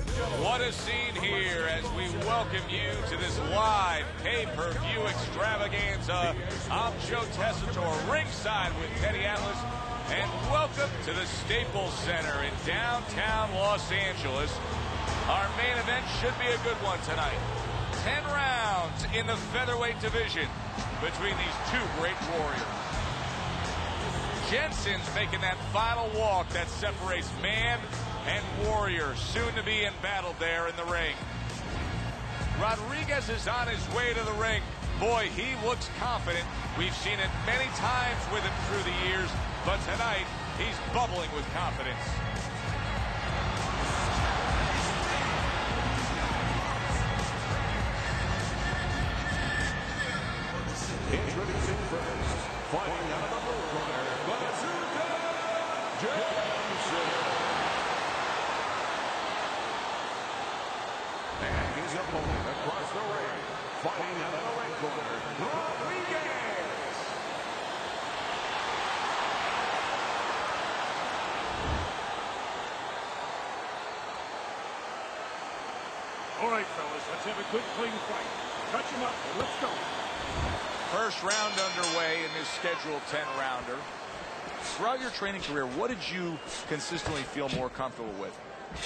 What a scene here as we welcome you to this live pay-per-view extravaganza. I'm Joe Tessitore, ringside with Teddy Atlas, and welcome to the Staples Center in downtown Los Angeles. Our main event should be a good one tonight. 10 rounds in the featherweight division between these two great warriors. Jensen's making that final walk that separates man and warrior, soon to be embattled there in the ring. Rodriguez is on his way to the ring. Boy, he looks confident. We've seen it many times with him through the years, but tonight he's bubbling with confidence. Introducing first, fighting out of the blue corner, Jensen. And his opponent across the ring, fighting out of the red corner, Rodriguez. All right, fellas, let's have a good, clean fight. Touch him up and let's go. First round underway in this scheduled 10-rounder. Throughout your training career, what did you consistently feel more comfortable with?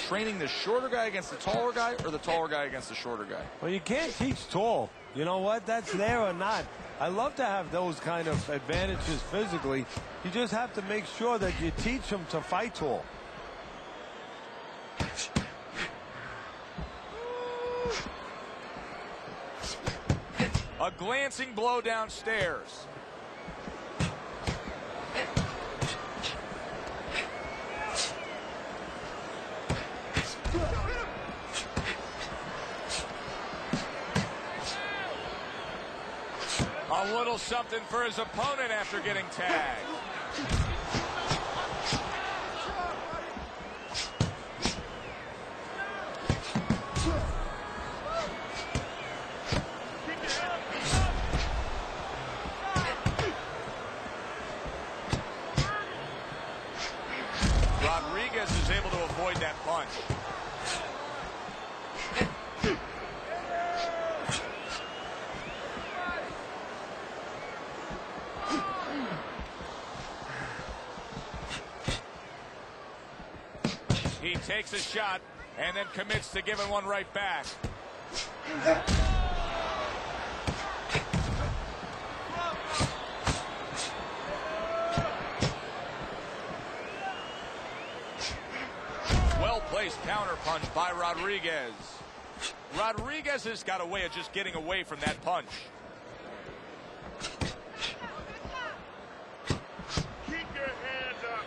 Training the shorter guy against the taller guy, or the taller guy against the shorter guy? Well, you can't teach tall. You know what? That's there or not. I love to have those kind of advantages physically. You just have to make sure that you teach them to fight tall. A glancing blow downstairs. A little something for his opponent after getting tagged. Rodriguez is able to avoid that punch. He takes a shot and then commits to giving one right back. Well-placed counterpunch by Rodriguez. Rodriguez has got a way of just getting away from that punch. Keep your hands up.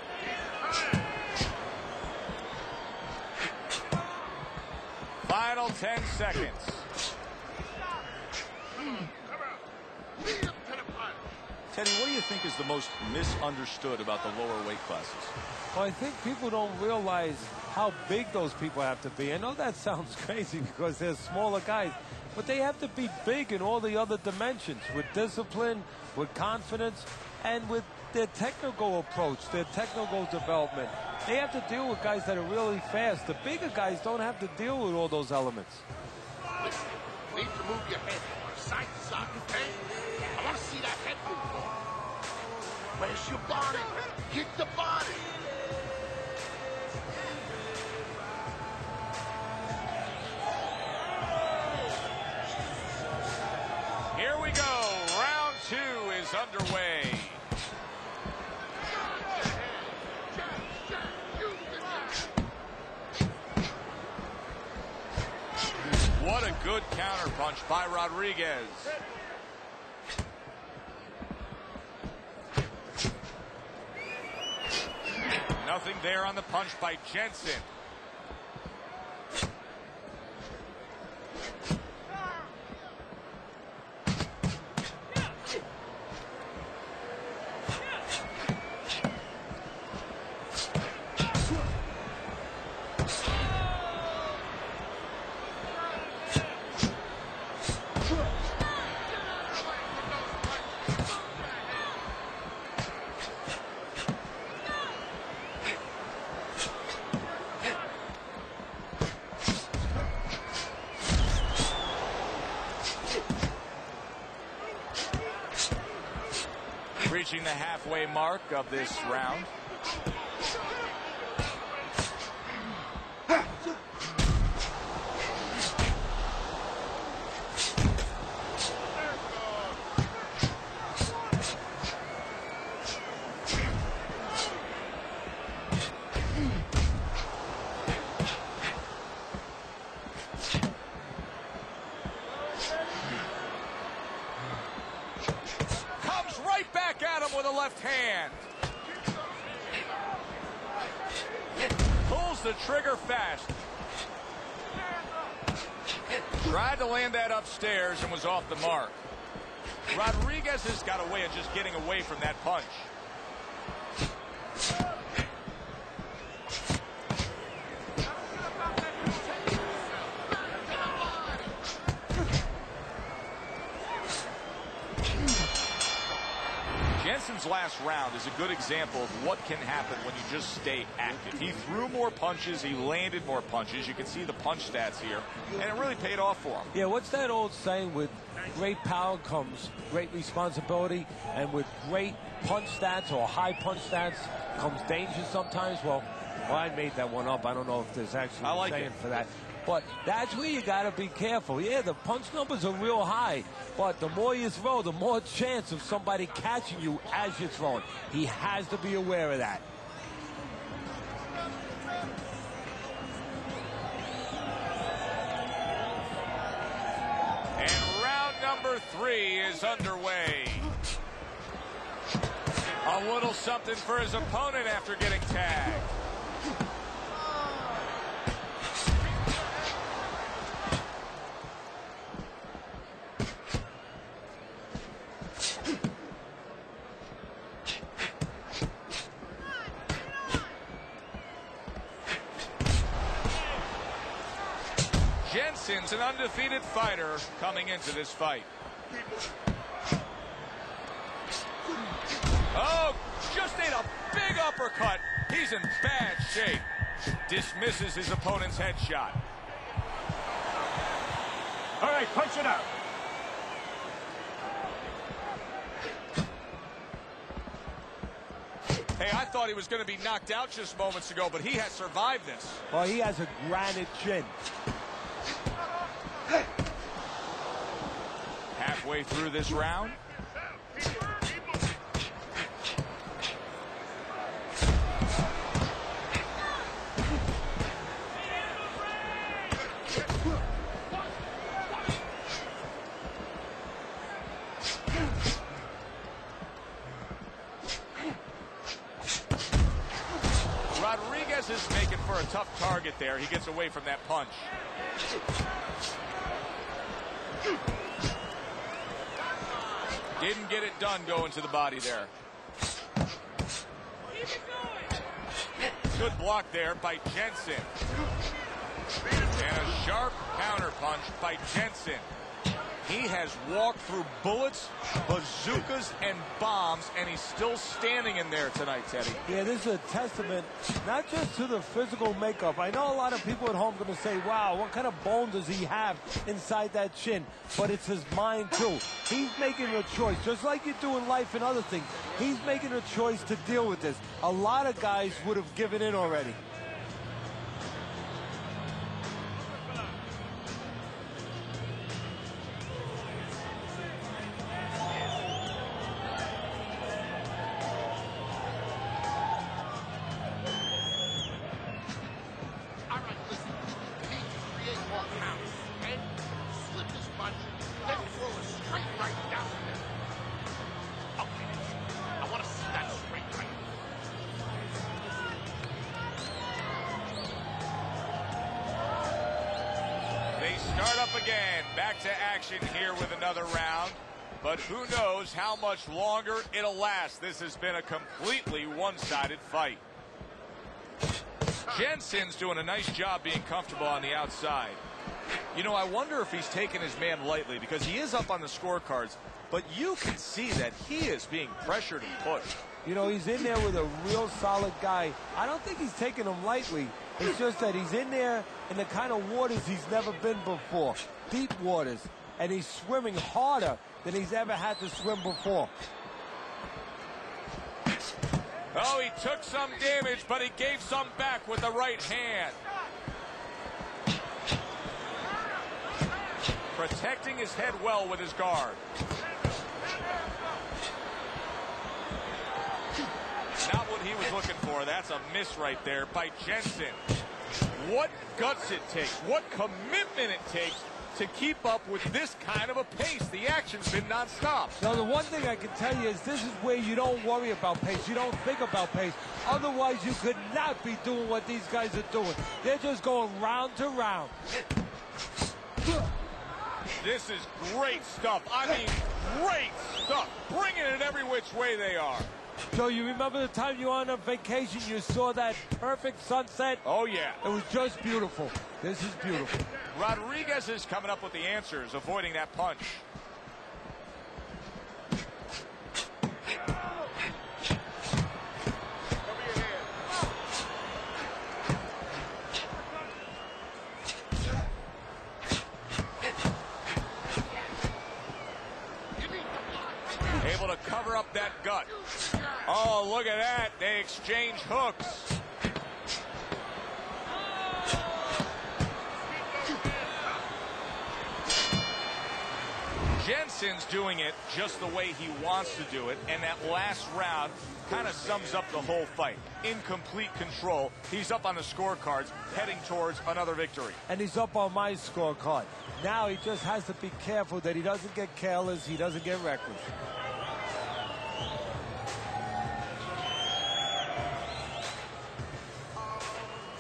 Final 10 seconds. Teddy, what do you think is the most misunderstood about the lower weight classes? Well, I think people don't realize how big those people have to be. I know that sounds crazy because they're smaller guys, but they have to be big in all the other dimensions, with discipline, with confidence, and with their technical approach, their technical development. They have to deal with guys that are really fast. The bigger guys don't have to deal with all those elements. Listen, you need to move your head from side to side, okay? I want to see that head move. Where's your body? Kick the body. Here we go. Round 2 is underway. What a good counterpunch by Rodriguez. Nothing there on the punch by Jensen. reaching the halfway mark of this round. With a left hand. Pulls the trigger fast. Tried to land that upstairs and was off the mark. Rodriguez has got a way of just getting away from that punch. Jensen's last round is a good example of what can happen when you just stay active. He threw more punches, he landed more punches. You can see the punch stats here, and it really paid off for him. Yeah, what's that old saying? With great power comes great responsibility, and with great punch stats or high punch stats comes danger sometimes. Well, I made that one up. I don't know if there's actually a saying for that. But that's where you got to be careful. Yeah, the punch numbers are real high, but the more you throw, the more chance of somebody catching you as you're throwing. He has to be aware of that. And round number 3 is underway. A little something for his opponent after getting tagged. Jensen's an undefeated fighter coming into this fight. Oh, just ate a big uppercut. He's in bad shape. Dismisses his opponent's headshot. All right, punch it out. Hey, I thought he was going to be knocked out just moments ago, but he has survived this. Well, he has a granite chin. Halfway through this round. Rodriguez is making for a tough target there. He gets away from that punch. Didn't get it done going to the body there. Good block there by Jensen. And a sharp counter punch by Jensen. He has walked through bullets, bazookas, and bombs, and he's still standing in there tonight, Teddy. Yeah, this is a testament not just to the physical makeup. I know a lot of people at home are going to say, wow, what kind of bone does he have inside that chin? But it's his mind, too. He's making a choice, just like you do in life and other things. He's making a choice to deal with this. A lot of guys would have given in already. Start up again. Back to action here with another round. But who knows how much longer it'll last. This has been a completely one-sided fight. Jensen's doing a nice job being comfortable on the outside. You know, I wonder if he's taking his man lightly, because he is up on the scorecards, but you can see that he is being pressured and pushed. You know, he's in there with a real solid guy. I don't think he's taking him lightly. It's just that he's in there in the kind of waters he's never been before. Deep waters. And he's swimming harder than he's ever had to swim before. Oh, he took some damage, but he gave some back with the right hand. Protecting his head well with his guard. Not what he was looking for. That's a miss right there by Jensen. What guts it takes, what commitment it takes to keep up with this kind of a pace. The action's been nonstop. Now, the one thing I can tell you is this is where you don't worry about pace. You don't think about pace. Otherwise, you could not be doing what these guys are doing. They're just going round to round. This is great stuff. I mean, great stuff. Bringing it every which way they are. Joe, you remember the time you were on a vacation, you saw that perfect sunset? Oh, yeah. It was just beautiful. This is beautiful. Rodriguez is coming up with the answers, avoiding that punch. Able to cover up that gut. Oh, look at that. They exchange hooks. Jensen's doing it just the way he wants to do it, and that last round kind of sums up the whole fight. In complete control. He's up on the scorecards, heading towards another victory. And he's up on my scorecard. Now he just has to be careful that he doesn't get careless, he doesn't get reckless.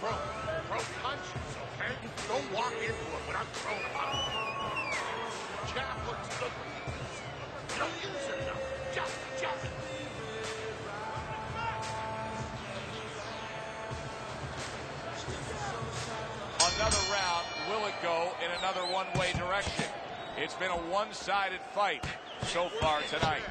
Throw punches, okay? Don't walk into it without throwing them out. Jab looks good. You don't use it enough. Jab it. Another round. Will it go in another one-way direction? It's been a one-sided fight so far tonight.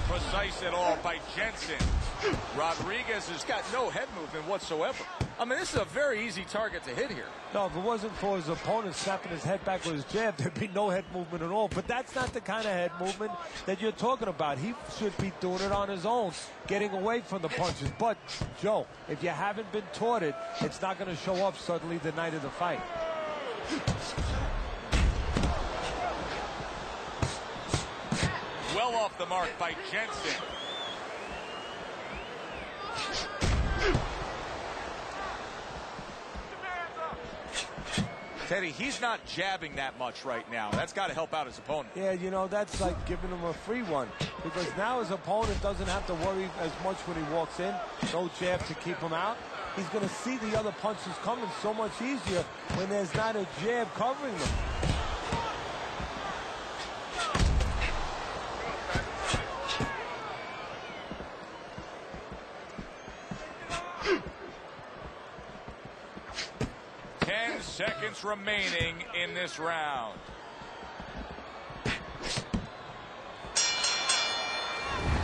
Precise at all by Jensen. Rodriguez has got no head movement whatsoever. I mean, this is a very easy target to hit here. No, if it wasn't for his opponent snapping his head back with his jab, there'd be no head movement at all. But that's not the kind of head movement that you're talking about. He should be doing it on his own, getting away from the punches. But, Joe, if you haven't been taught it, it's not going to show up suddenly the night of the fight. Well off the mark by Jensen. Teddy, he's not jabbing that much right now. That's got to help out his opponent. Yeah, you know, that's like giving him a free one. Because now his opponent doesn't have to worry as much when he walks in. No jab to keep him out. He's going to see the other punches coming so much easier when there's not a jab covering them. 10 seconds remaining in this round.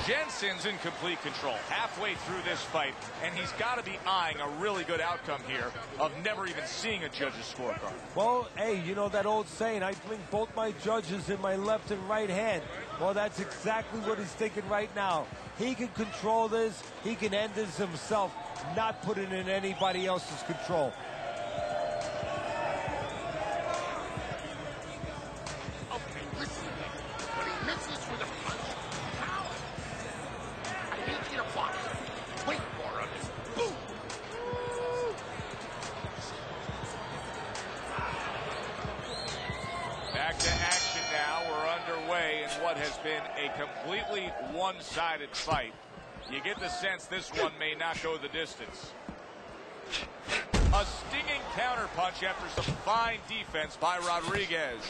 Jensen's in complete control halfway through this fight, and he's got to be eyeing a really good outcome here of never even seeing a judge's scorecard. Well, hey, you know that old saying, I blink both my judges in my left and right hand. Well, that's exactly what he's thinking right now. He can control this. He can end this himself, not put it in anybody else's control. Okay, listen. When he misses with a punch, power. I need you to box. Wait for him. Boom. Back to action now. We're underway in what has been a completely one-sided fight. You get the sense this one may not go the distance. A stinging counterpunch after some fine defense by Rodriguez.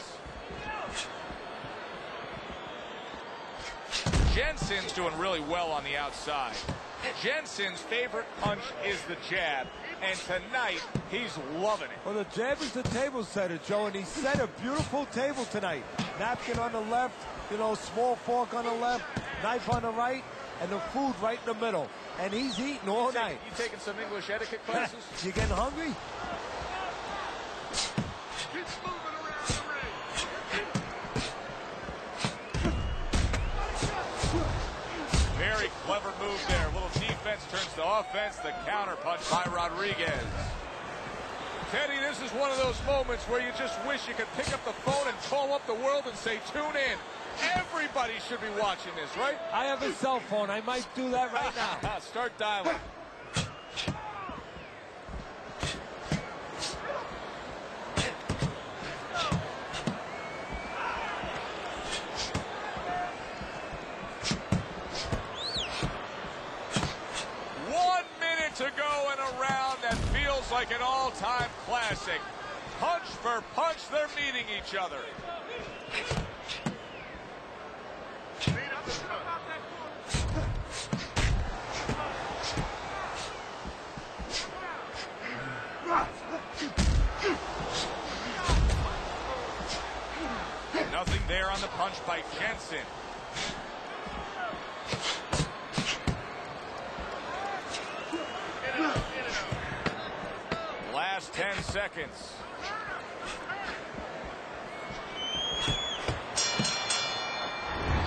Jensen's doing really well on the outside. Jensen's favorite punch is the jab, and tonight he's loving it. Well, the jab is the table setter, Joe, and he set a beautiful table tonight. Napkin on the left, you know, small fork on the left, knife on the right, and the food right in the middle. And he's eating all night. You taking some English etiquette classes? You getting hungry? Keeps moving around the ring. Very clever move there. A little defense turns to offense. The counter punch by Rodriguez. Teddy, this is one of those moments where you just wish you could pick up the phone and call up the world and say, tune in. Everybody should be watching this, right? I have a cell phone. I might do that right now. Start dialing. To go in a round that feels like an all-time classic. Punch for punch, they're meeting each other. Nothing there on the punch by Jensen. Last 10 seconds.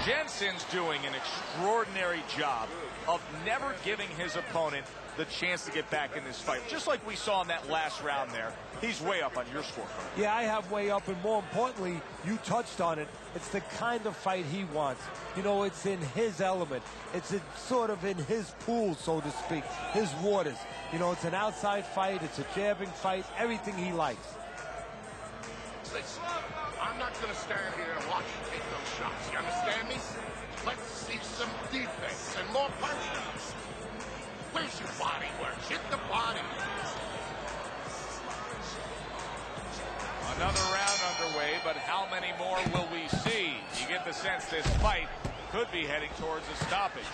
Jensen's doing an extraordinary job of never giving his opponent the chance to get back in this fight. Just like we saw in that last round there, he's way up on your scorecard. Yeah, I have way up, and more importantly, you touched on it. It's the kind of fight he wants. You know, it's in his element. It's sort of in his pool, so to speak, his waters. You know, it's an outside fight. It's a jabbing fight. Everything he likes. Listen, I'm not going to stand here and watch you take those shots. You understand me? Let's see some defense and more punches. Where's your body work? Hit the body. Another round underway, but how many more will we see? You get the sense this fight could be heading towards a stoppage.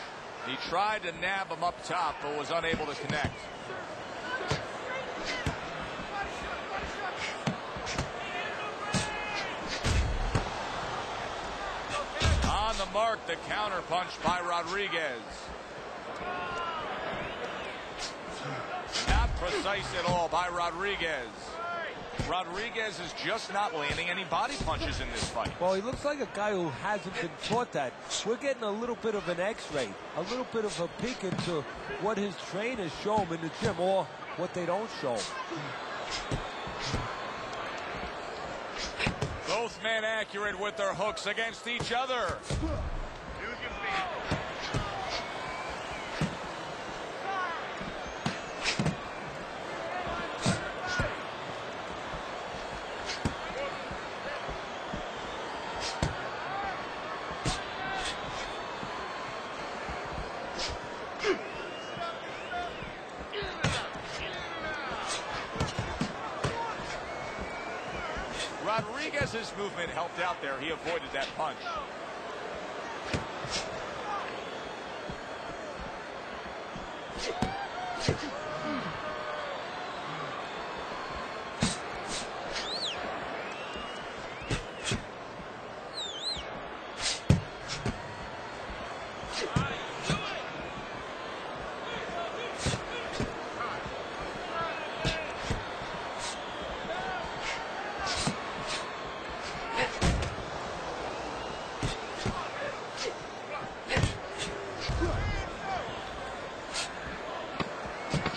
He tried to nab him up top, but was unable to connect. On the mark, the counter punch by Rodriguez. Not precise at all by Rodriguez. Rodriguez is just not landing any body punches in this fight. Well, he looks like a guy who hasn't been taught that. We're getting a little bit of an x-ray, a little bit of a peek into what his trainers show him in the gym or what they don't show him. Both men accurate with their hooks against each other. Rodriguez's movement helped out there. He avoided that punch.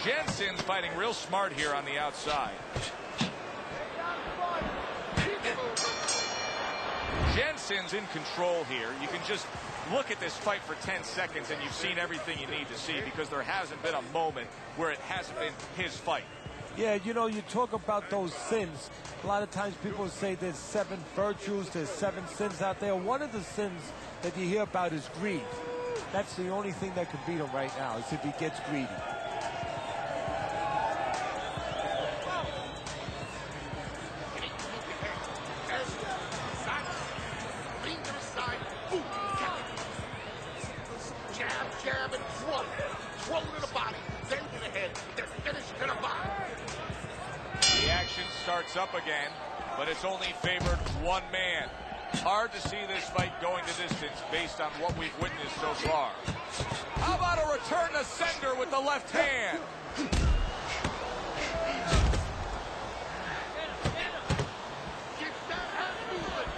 Jensen's fighting real smart here on the outside. Jensen's in control here. You can just look at this fight for 10 seconds and you've seen everything you need to see because there hasn't been a moment where it hasn't been his fight. Yeah, you know, you talk about those sins. A lot of times people say there's 7 virtues, there's 7 sins out there. One of the sins that you hear about is greed. That's the only thing that can beat him right now, is if he gets greedy. control of the body, then to the head, then finish to the body. The action starts up again, but it's only favored one man. Hard to see this fight going the distance based on what we've witnessed so far. How about a return to sender with the left hand? Get that hand moving.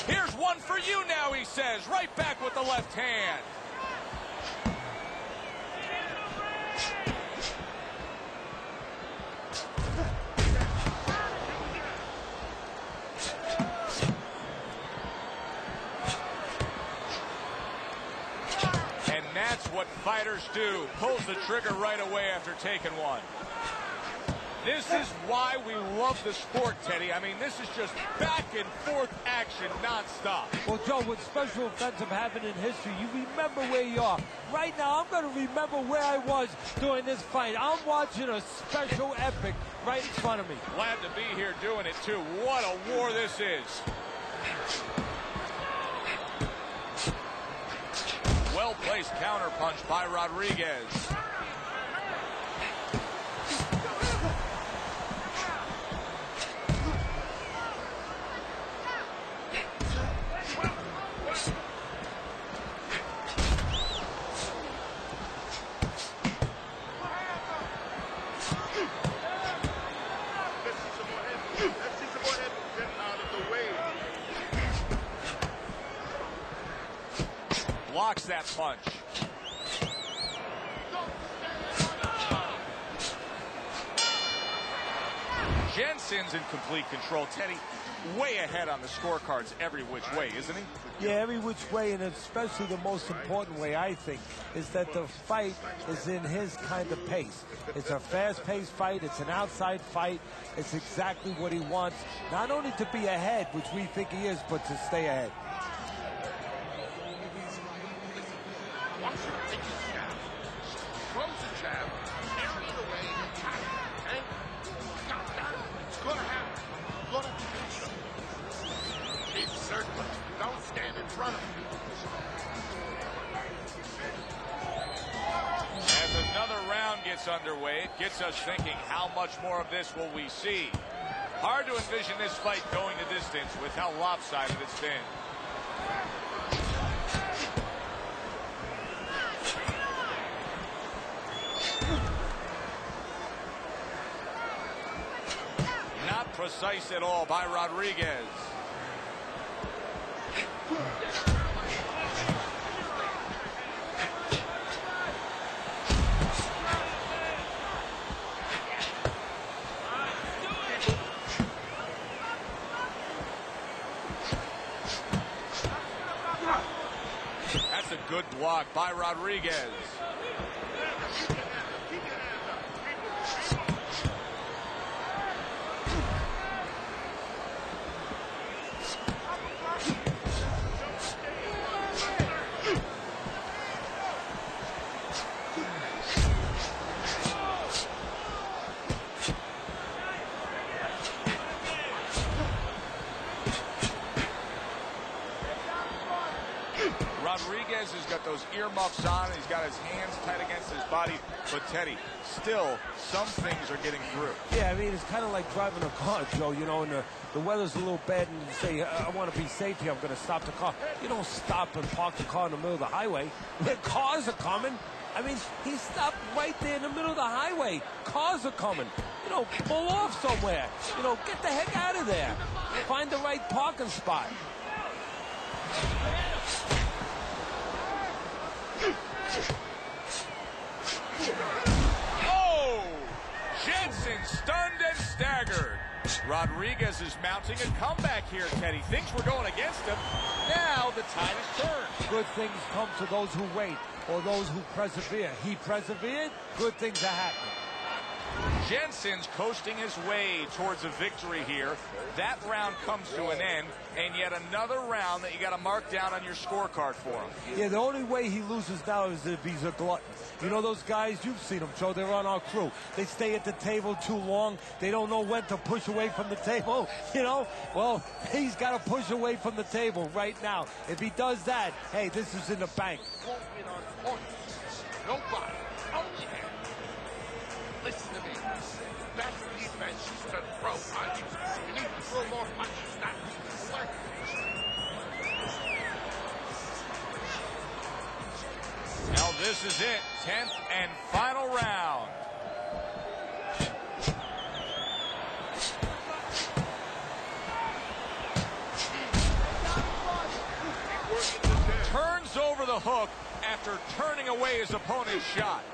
Here's one for you now, he says, right back with the left hand. And that's what fighters do. Pulls the trigger right away after taking one. This is why we love the sport, Teddy. I mean, this is just back and forth action nonstop. Well, Joe, with special events have happened in history, you remember where you are. Right now, I'm going to remember where I was during this fight. I'm watching a special epic right in front of me. Glad to be here doing it, too. What a war this is. Well-placed counterpunch by Rodriguez. Blocks that punch. Jensen's in complete control. Teddy, way ahead on the scorecards every which way, isn't he? Yeah, every which way, and especially the most important way, I think, is that the fight is in his kind of pace. It's a fast-paced fight. It's an outside fight. It's exactly what he wants, not only to be ahead, which we think he is, but to stay ahead. Watch him take his jab. Throws the jab, carry it away, attack it, okay? Got that. It's gonna happen. Gonna finish him. Keep circling. Don't stand in front of him. As another round gets underway, it gets us thinking, how much more of this will we see? Hard to envision this fight going the distance with how lopsided it's been. Not precise at all by Rodriguez. That's a good block by Rodriguez. Rodriguez has got those earmuffs on. He's got his hands tight against his body. But, Teddy, still, some things are getting through. Yeah, I mean, it's kind of like driving a car, Joe, you know, and the weather's a little bad, and you say, I want to be safe here, I'm going to stop the car. You don't stop and park the car in the middle of the highway. The cars are coming. I mean, he stopped right there in the middle of the highway. Cars are coming. You know, pull off somewhere. You know, get the heck out of there. Find the right parking spot. Oh! Jensen stunned and staggered. Rodriguez is mounting a comeback here, Teddy. Things were going against him. Now the tide has turned. Good things come to those who wait, or those who persevere. He persevered, good things are happening. Jensen's coasting his way towards a victory here. That round comes to an end, and yet another round that you got to mark down on your scorecard for him. Yeah, the only way he loses now is if he's a glutton. You know those guys, you've seen them, Joe, they're on our crew. They stay at the table too long. They don't know when to push away from the table, you know? Well, he's got to push away from the table right now. If he does that, hey, this is in the bank. Won't win on points. Nobody. Only him. Listen to me. Best defense is to throw punches. You need to throw more punches, not away. Now this is it, 10th and final round. Turns over the hook after turning away his opponent's shot.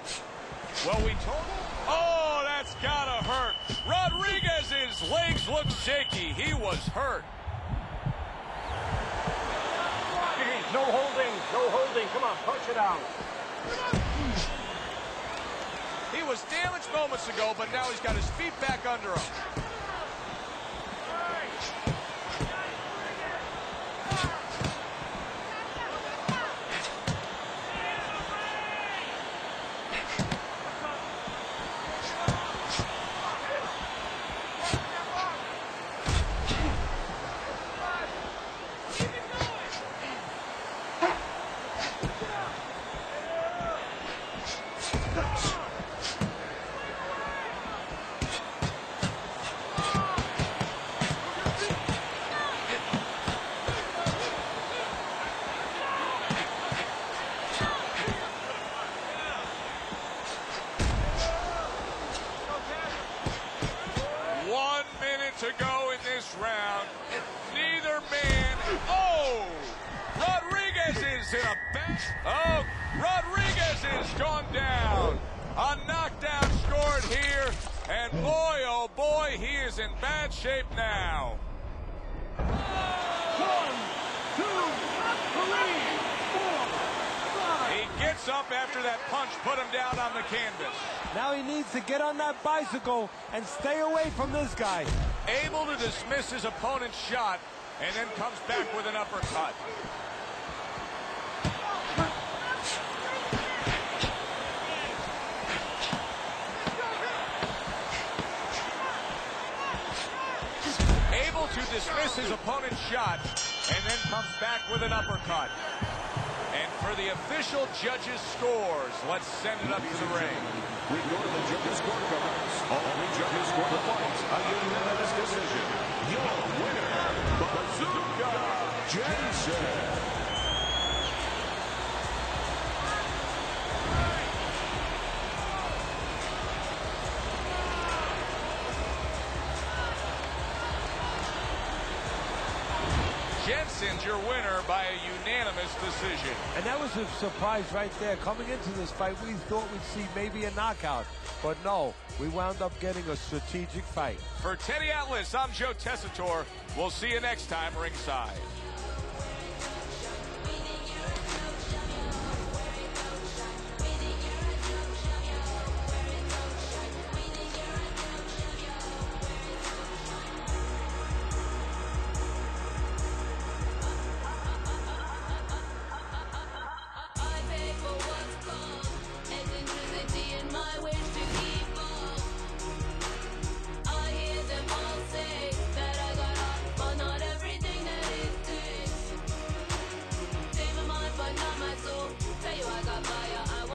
Well, we told him. Oh, that's gotta hurt. Rodriguez's legs look shaky. He was hurt. No holding, no holding. Come on, punch it out. He was damaged moments ago, but now he's got his feet back under him. To go in this round. Neither man. Oh! Rodriguez is in a bad. Oh! Rodriguez is gone down. A knockdown scored here. And boy, oh boy, he is in bad shape now. 1, 2, 3, 4, 5. He gets up after that punch put him down on the canvas. Now he needs to get on that bicycle and stay away from this guy. Able to dismiss his opponent's shot, and then comes back with an uppercut. Able to dismiss his opponent's shot, and then comes back with an uppercut. And for the official judges' scores, let's send it up to the ring. We go to the judges' scorecards. All three judges score the points. A unanimous decision. Your winner, Bazooka Jensen. Jensen's your winner by a unanimous decision. And that was a surprise right there. Coming into this fight, we thought we'd see maybe a knockout. But no, we wound up getting a strategic fight. For Teddy Atlas, I'm Joe Tessitore. We'll see you next time ringside.